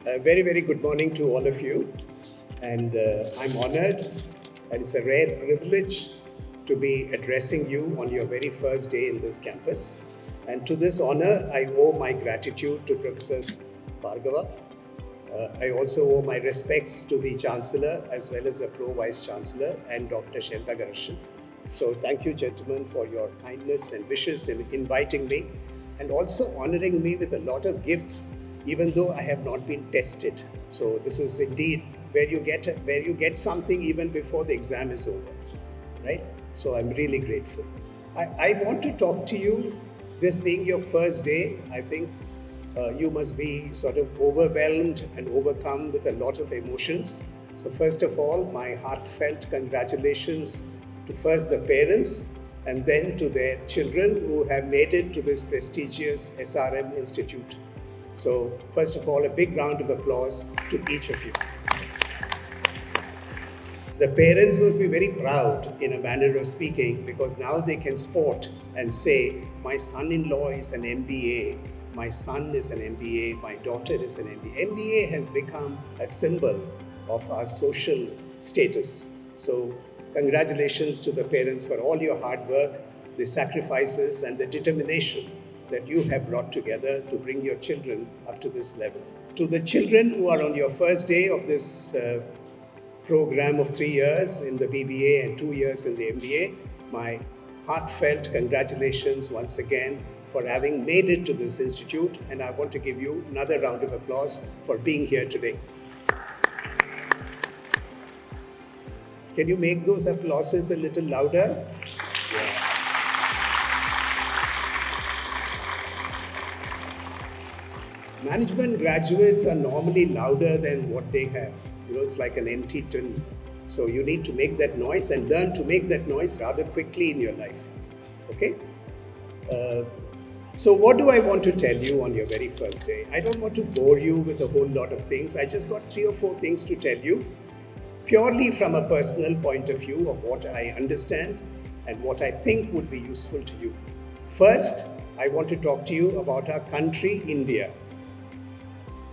A very, very good morning to all of you. And I'm honored, and it's a rare privilege to be addressing you on your very first day in this campus. And to this honor, I owe my gratitude to Professor Bhargava. I also owe my respects to the Chancellor as well as the Pro Vice Chancellor and Dr. Shelta Ganesan. So thank you, gentlemen, for your kindness and wishes in inviting me and also honoring me with a lot of gifts, even though I have not been tested. So this is indeed where you get something even before the exam is over, right? So I'm really grateful. I want to talk to you, this being your first day. I think you must be sort of overwhelmed and overcome with a lot of emotions. So first of all, my heartfelt congratulations to first the parents and then to their children who have made it to this prestigious SRM Institute. So first of all, a big round of applause to each of you. The parents must be very proud in a manner of speaking, because now they can sport and say, my son-in-law is an MBA, my son is an MBA, my daughter is an MBA. MBA has become a symbol of our social status. So congratulations to the parents for all your hard work, the sacrifices and the determination that you have brought together to bring your children up to this level. To the children who are on your first day of this program of 3 years in the BBA and 2 years in the MBA, my heartfelt congratulations once again for having made it to this institute, and I want to give you another round of applause for being here today. Can you make those applauses a little louder? Yeah. Management graduates are normally louder than what they have. You know, it's like an empty tin. So you need to make that noise and learn to make that noise rather quickly in your life. Okay? So what do I want to tell you on your very first day? I don't want to bore you with a whole lot of things. I just got 3 or 4 things to tell you, purely from a personal point of view of what I understand and what I think would be useful to you. First, I want to talk to you about our country, India.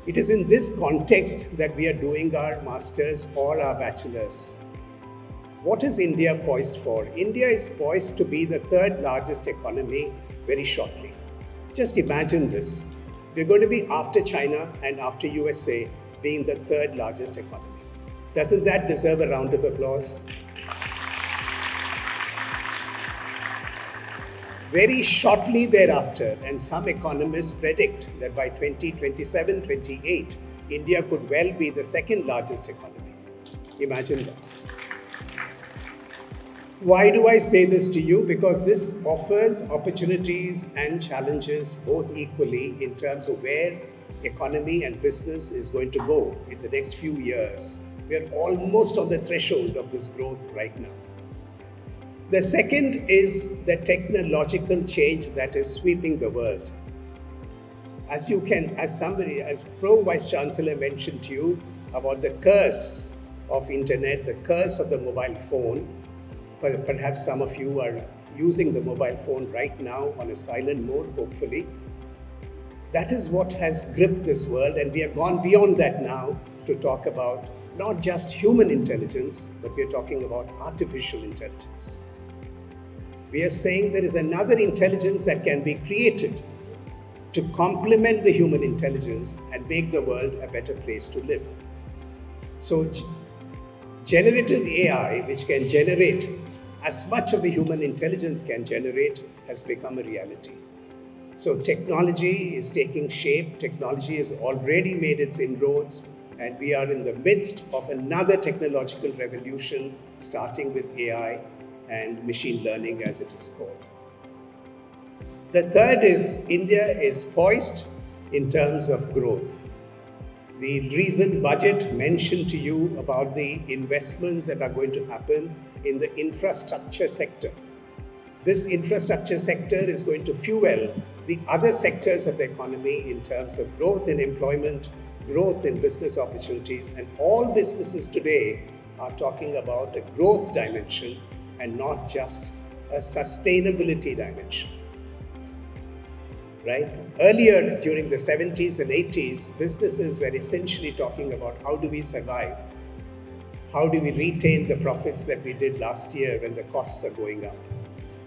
It is in this context that we are doing our masters or our bachelors. What is India poised for? India is poised to be the 3rd largest economy very shortly. Just imagine this. We're going to be after China and after USA being the 3rd largest economy. Doesn't that deserve a round of applause? Very shortly thereafter, and some economists predict that by 2027, 28, India could well be the 2nd largest economy. Imagine that. Why do I say this to you? Because this offers opportunities and challenges both equally in terms of where economy and business is going to go in the next few years. We are almost on the threshold of this growth right now. The second is the technological change that is sweeping the world. As Pro Vice Chancellor mentioned to you about the curse of internet, the curse of the mobile phone. Perhaps some of you are using the mobile phone right now on a silent mode, hopefully. That is what has gripped this world, and we have gone beyond that now to talk about not just human intelligence, but we are talking about artificial intelligence. We are saying there is another intelligence that can be created to complement the human intelligence and make the world a better place to live. So generative AI, which can generate as much of the human intelligence can generate, has become a reality. So technology is taking shape. Technology has already made its inroads, and we are in the midst of another technological revolution, starting with AI and machine learning, as it is called. The third is India is poised in terms of growth. The recent budget mentioned to you about the investments that are going to happen in the infrastructure sector. This infrastructure sector is going to fuel the other sectors of the economy in terms of growth in employment, growth in business opportunities, and all businesses today are talking about a growth dimension and not just a sustainability dimension. right? Earlier, during the 70s and 80s, businesses were essentially talking about how do we survive? How do we retain the profits that we did last year when the costs are going up?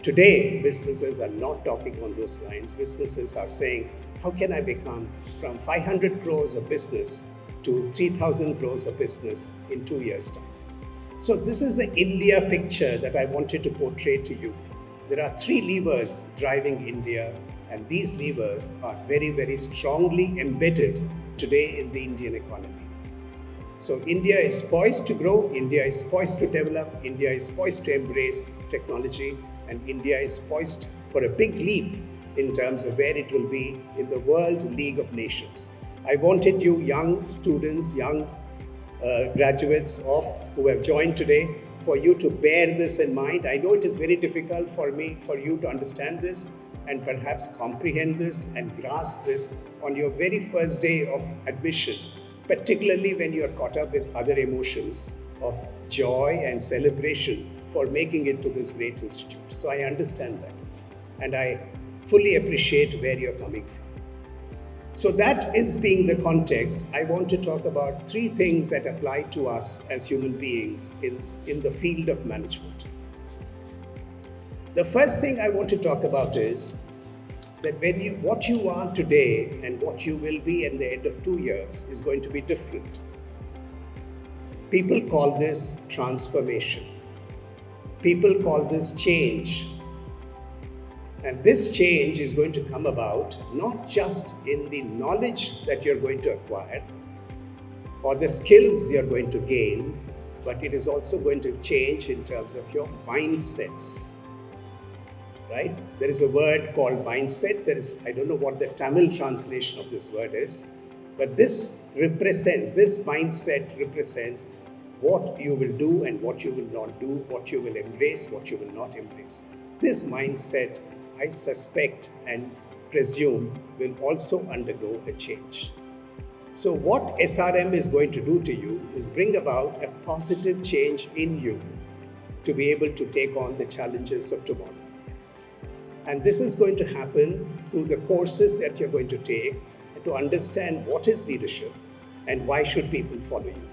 Today, businesses are not talking on those lines. Businesses are saying, how can I become from 500 crores of business to 3,000 crores of business in 2 years' time? So this is the India picture that I wanted to portray to you. There are 3 levers driving India, and these levers are very, very strongly embedded today in the Indian economy. So India is poised to grow, India is poised to develop, India is poised to embrace technology, and India is poised for a big leap in terms of where it will be in the World League of Nations. I wanted you young students, young graduates who have joined today, for you to bear this in mind. I know it is very difficult for you to understand this and perhaps comprehend this and grasp this on your very first day of admission, particularly when you are caught up with other emotions of joy and celebration for making it to this great institute. So I understand that, and I fully appreciate where you're coming from. So that is being the context. I want to talk about 3 things that apply to us as human beings in the field of management. The first thing I want to talk about is that what you are today and what you will be at the end of 2 years is going to be different. People call this transformation. People call this change. And this change is going to come about not just in the knowledge that you're going to acquire or the skills you're going to gain, but it is also going to change in terms of your mindsets. Right? There is a word called mindset. I don't know what the Tamil translation of this word is, but this mindset represents what you will do and what you will not do, what you will embrace, what you will not embrace. This mindset, I suspect and presume, will also undergo a change. So what SRM is going to do to you is bring about a positive change in you to be able to take on the challenges of tomorrow. And this is going to happen through the courses that you're going to take to understand what is leadership and why should people follow you.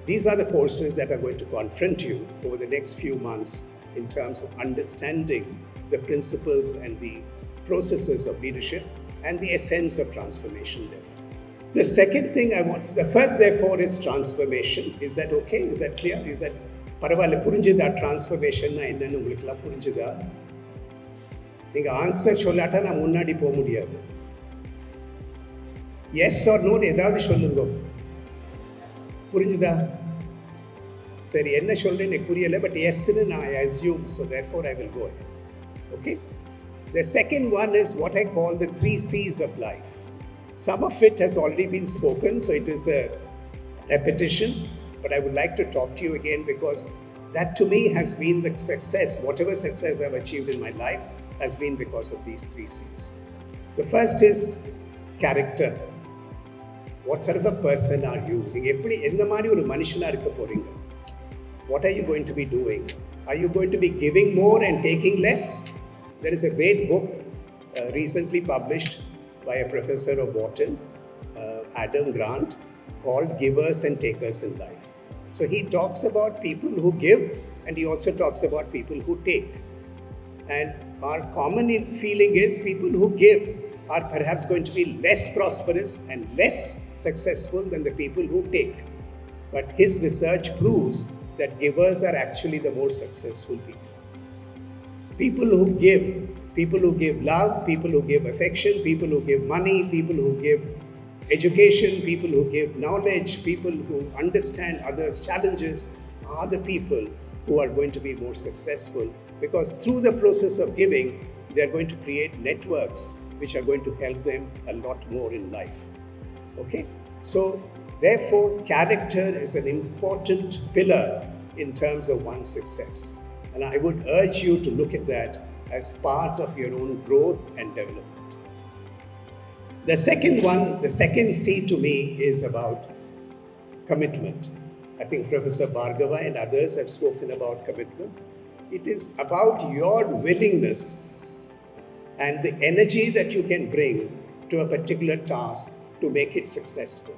These are the courses that are going to confront you over the next few months in terms of understanding the principles and the processes of leadership and the essence of transformation. The second thing the first therefore is transformation. Is that okay? Is that clear? Is that பரவாயில்ல புரிஞ்சுதா transformation என்னன்னு உங்களுக்குலாம் புரிஞ்சுதா? நீங்க answer சொல்லாட்டா நான் முன்னாடி போக முடியாது. எஸ் ஆர் நோ ஏதாவது சொல்லுங்க. புரிஞ்சுதா? சரி, என்ன சொல்றேன்னு எனக்கு புரியல, பட் எஸ்ன்னு நான் assume, so therefore I will go ahead. Okay? The second one is what I call the 3 C's of life. Some of it has already been spoken, so it is a repetition, but I would like to talk to you again because that to me has been the success. Whatever success I've achieved in my life has been because of these 3 C's. The first is character. What sort of a person are you? What are you going to be doing? Are you going to be giving more and taking less? There is a great book recently published by a professor of Wharton, Adam Grant, called Givers and Takers in Life. So he talks about people who give, and he also talks about people who take. And our common feeling is people who give are perhaps going to be less prosperous and less successful than the people who take. But his research proves that givers are actually the more successful people. People who give love, people who give affection, people who give money, people who give education, people who give knowledge, people who understand others' challenges are the people who are going to be more successful, because through the process of giving, they are going to create networks which are going to help them a lot more in life. Okay? So, therefore, character is an important pillar in terms of one's success. And I would urge you to look at that as part of your own growth and development. The second C to me is about commitment. I think Professor Bhargava and others have spoken about commitment. It is about your willingness and the energy that you can bring to a particular task to make it successful.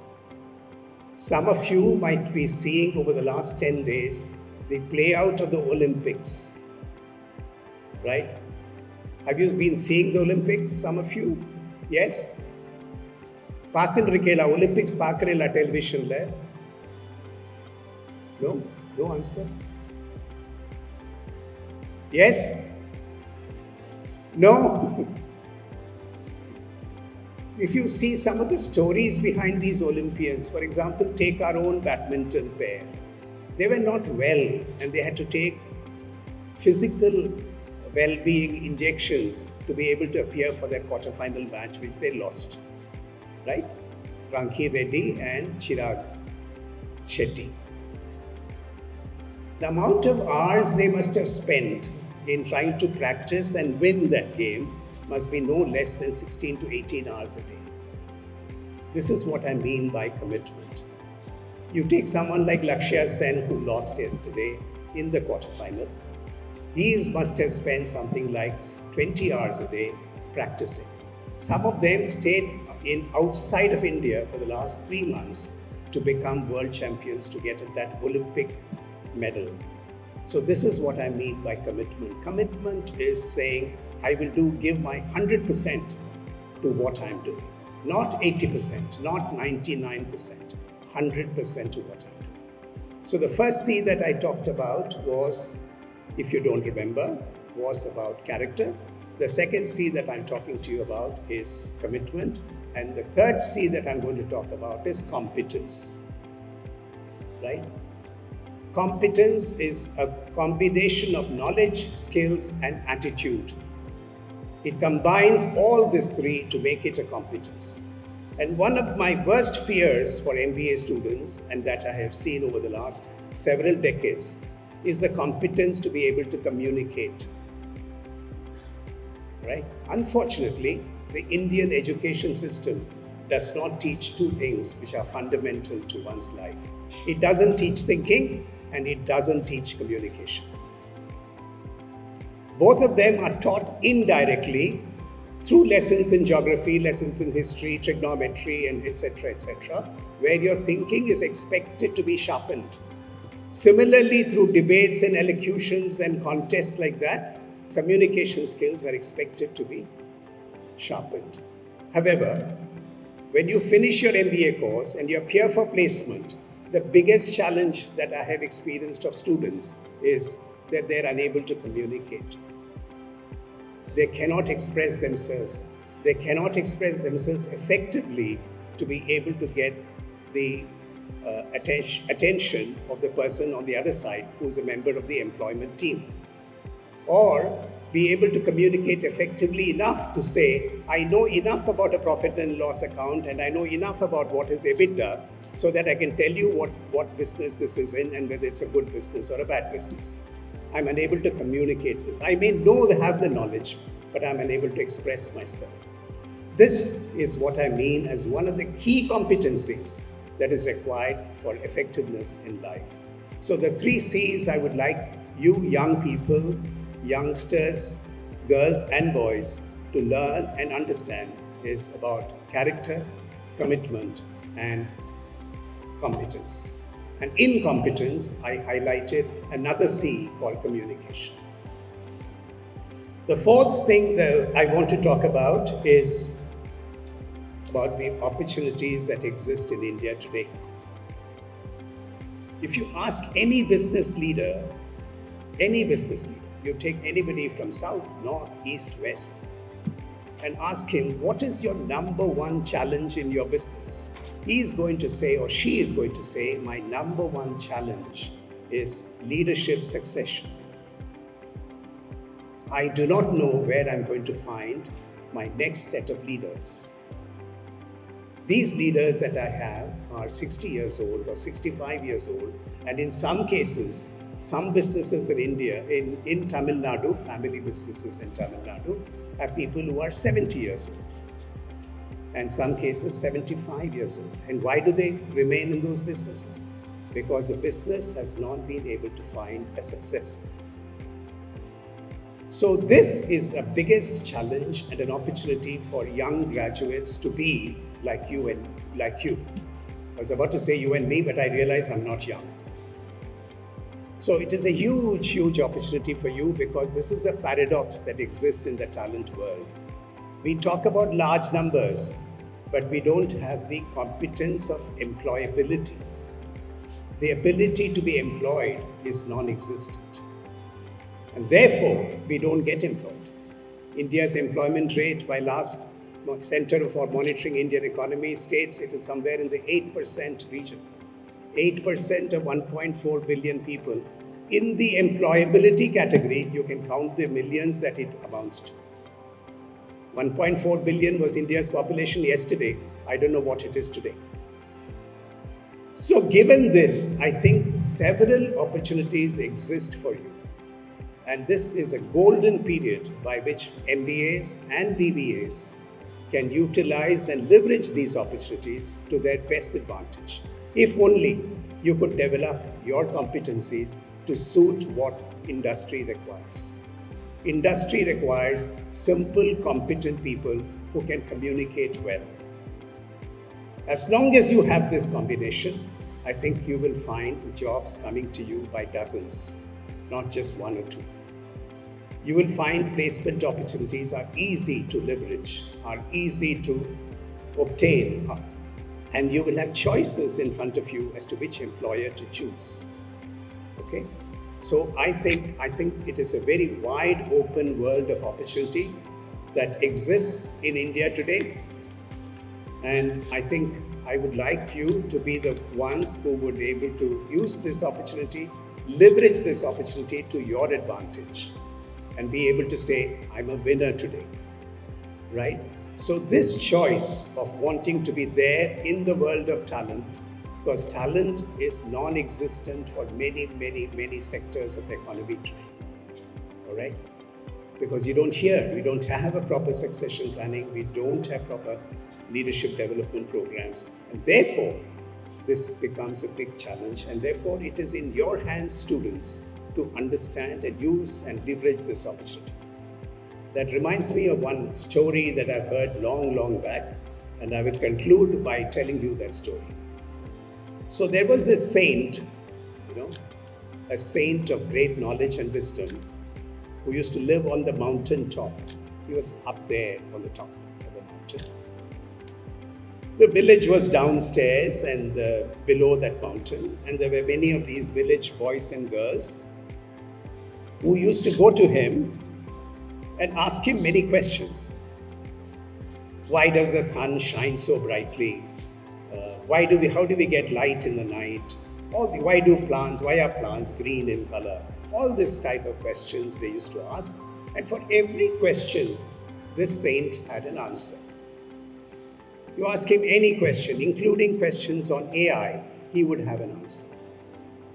Some of you might be seeing over the last 10 days the play out of the Olympics, right? Have you been seeing the Olympics, some of you? Yes? Paathindirikela Olympics paakarela television la? No? No answer? Yes? No? If you see some of the stories behind these Olympians, for example, take our own badminton pair. They were not well and they had to take physical well-being injections to be able to appear for their quarter-final match, which they lost. Right? Ranki Reddy and Chirag Shetty. The amount of hours they must have spent in trying to practice and win that game must be no less than 16 to 18 hours a day. This is what I mean by commitment. You take someone like Lakshya Sen, who lost yesterday in the quarterfinal. He must have spent something like 20 hours a day practicing. Some of them stayed outside of India for the last 3 months to become world champions, to get that Olympic medal. So this is what I mean by commitment. Commitment is saying, I will give my 100% to what I'm doing. Not 80%, not 99%, 100% to what I'm doing. So the first C that I talked about was, if you don't remember, was about character. The second C that I'm talking to you about is commitment. And the third C that I'm going to talk about is competence. Right? Competence is a combination of knowledge, skills, and attitude. It combines all these three to make it a competence. And one of my worst fears for MBA students, and that I have seen over the last several decades, is the competence to be able to communicate. Right? Unfortunately, the Indian education system does not teach two things which are fundamental to one's life. It doesn't teach thinking, and it doesn't teach communication. Both of them are taught indirectly through lessons in geography, lessons in history, trigonometry, and etc., where your thinking is expected to be sharpened. Similarly, through debates and elocutions and contests like that, communication skills are expected to be sharpened. However, when you finish your MBA course and you appear for placement, the biggest challenge that I have experienced of students is that they're unable to communicate. They cannot express themselves. They cannot express themselves effectively to be able to get the attention of the person on the other side who's a member of the employment team. Or be able to communicate effectively enough to say, I know enough about a profit and loss account and I know enough about what is EBITDA so that I can tell you what business this is in and whether it's a good business or a bad business. I'm unable to communicate this. I may have the knowledge, but I'm unable to express myself. This is what I mean as one of the key competencies that is required for effectiveness in life. So the 3 C's I would like you young people, youngsters, girls and boys to learn and understand is about character, commitment, and competence. And in competence, I highlighted another C called communication. The fourth thing that I want to talk about is about the opportunities that exist in India today. If you ask any business leader, you take anybody from south, north, east, west, and ask him, what is your number one challenge in your business? He is going to say, or she is going to say, my number one challenge is leadership succession. I do not know where I'm going to find my next set of leaders. These leaders that I have are 60 years old or 65 years old, and in some cases, some businesses in India, in Tamil Nadu, family businesses in Tamil Nadu, have people who are 70 years old. And some cases 75 years old. And why do they remain in those businesses? Because the business has not been able to find a successor. So this is the biggest challenge and an opportunity for young graduates to be like you and like you. I was about to say you and me, but I realize I'm not young. So it is a huge, huge opportunity for you because this is the paradox that exists in the talent world. We talk about large numbers, but we don't have the competence of employability. The ability to be employed is non-existent. And therefore, we don't get employed. India's employment rate by last Center for Monitoring Indian Economy states it is somewhere in the 8% region. 8% of 1.4 billion people. In the employability category, you can count the millions that it amounts to. 1.4 billion was India's population yesterday. I don't know what it is today. So given this, I think several opportunities exist for you. And this is a golden period by which MBAs and BBAs can utilize and leverage these opportunities to their best advantage. If only you could develop your competencies to suit what industry requires. Industry requires simple, competent people who can communicate well. As long as you have this combination, I think you will find jobs coming to you by dozens, not just one or two. You will find placement opportunities are easy to leverage, are easy to obtain, and you will have choices in front of you as to which employer to choose. Okay? So I think it is a very wide open world of opportunity that exists in India today. And I think I would like you to be the ones who would be able to use this opportunity, leverage this opportunity to your advantage, and be able to say, I'm a winner today, right? So this choice of wanting to be there in the world of talent, because talent is non-existent for many, many, many sectors of the economy today, all right? Because you don't hear, we don't have a proper succession planning, we don't have proper leadership development programs, and therefore, this becomes a big challenge, and therefore it is in your hands, students, to understand and use and leverage this opportunity. That reminds me of one story that I've heard long, long back, and I will conclude by telling you that story. So there was this saint, a saint of great knowledge and wisdom who used to live on the mountain top. He was up there on the top of the mountain. The village was downstairs and below that mountain, and there were many of these village boys and girls who used to go to him and ask him many questions. Why does the sun shine so brightly? How do we get light in the night? Why are plants green in color? All this type of questions they used to ask. And for every question, this saint had an answer. You ask him any question, including questions on AI, he would have an answer.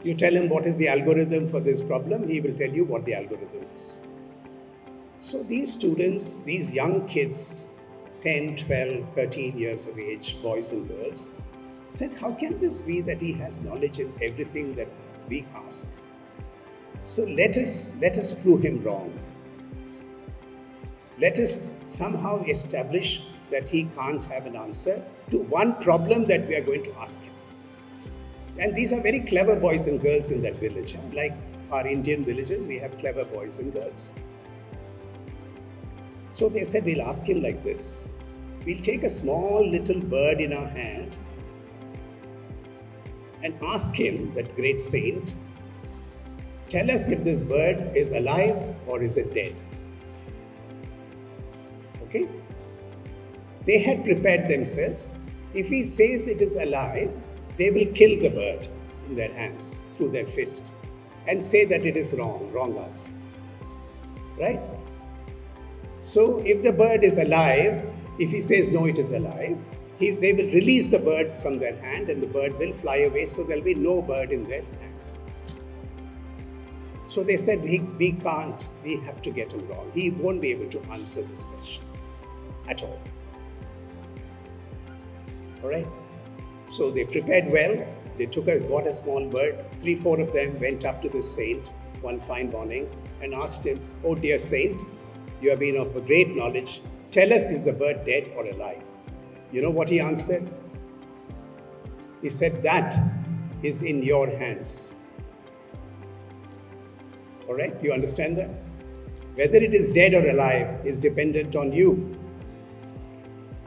You tell him what is the algorithm for this problem, he will tell you what the algorithm is. So these students, these young kids, 10, 12, 13 years of age, boys and girls, said, how can this be that he has knowledge in everything that we ask? So let us prove him wrong. Let us somehow establish that he can't have an answer to one problem that we are going to ask him. And these are very clever boys and girls in that village. Like our Indian villages, we have clever boys and girls. So they said, we'll ask him like this. We'll take a small little bird in our hand and ask him, that great saint, tell us if this bird is alive or is it dead? Okay? They had prepared themselves. If he says it is alive, they will kill the bird in their hands, through their fist, and say that it is wrong answer. Right? So if the bird is alive, if he says no, it is alive, they will release the bird from their hand and the bird will fly away, so there will be no bird in their hand. So they said, we can't, we have to get him wrong. He won't be able to answer this question at all. All right? So they prepared well. They got a small bird. 3-4 of them went up to the saint one fine morning and asked him, "Oh dear saint, you have been of great knowledge. Tell us, is the bird dead or alive?" You know what he answered? He said, "That is in your hands." All right, you understand that? Whether it is dead or alive is dependent on you.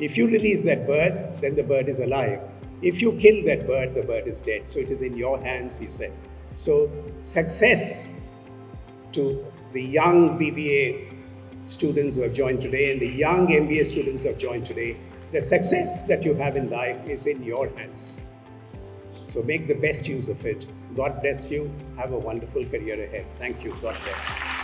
If you release that bird, then the bird is alive. If you kill that bird, the bird is dead. So it is in your hands, he said. So success to the young BBA students who have joined today and the young MBA students who have joined today. The success that you have in life is in your hands. So make the best use of it. God bless you. Have a wonderful career ahead. Thank you. God bless.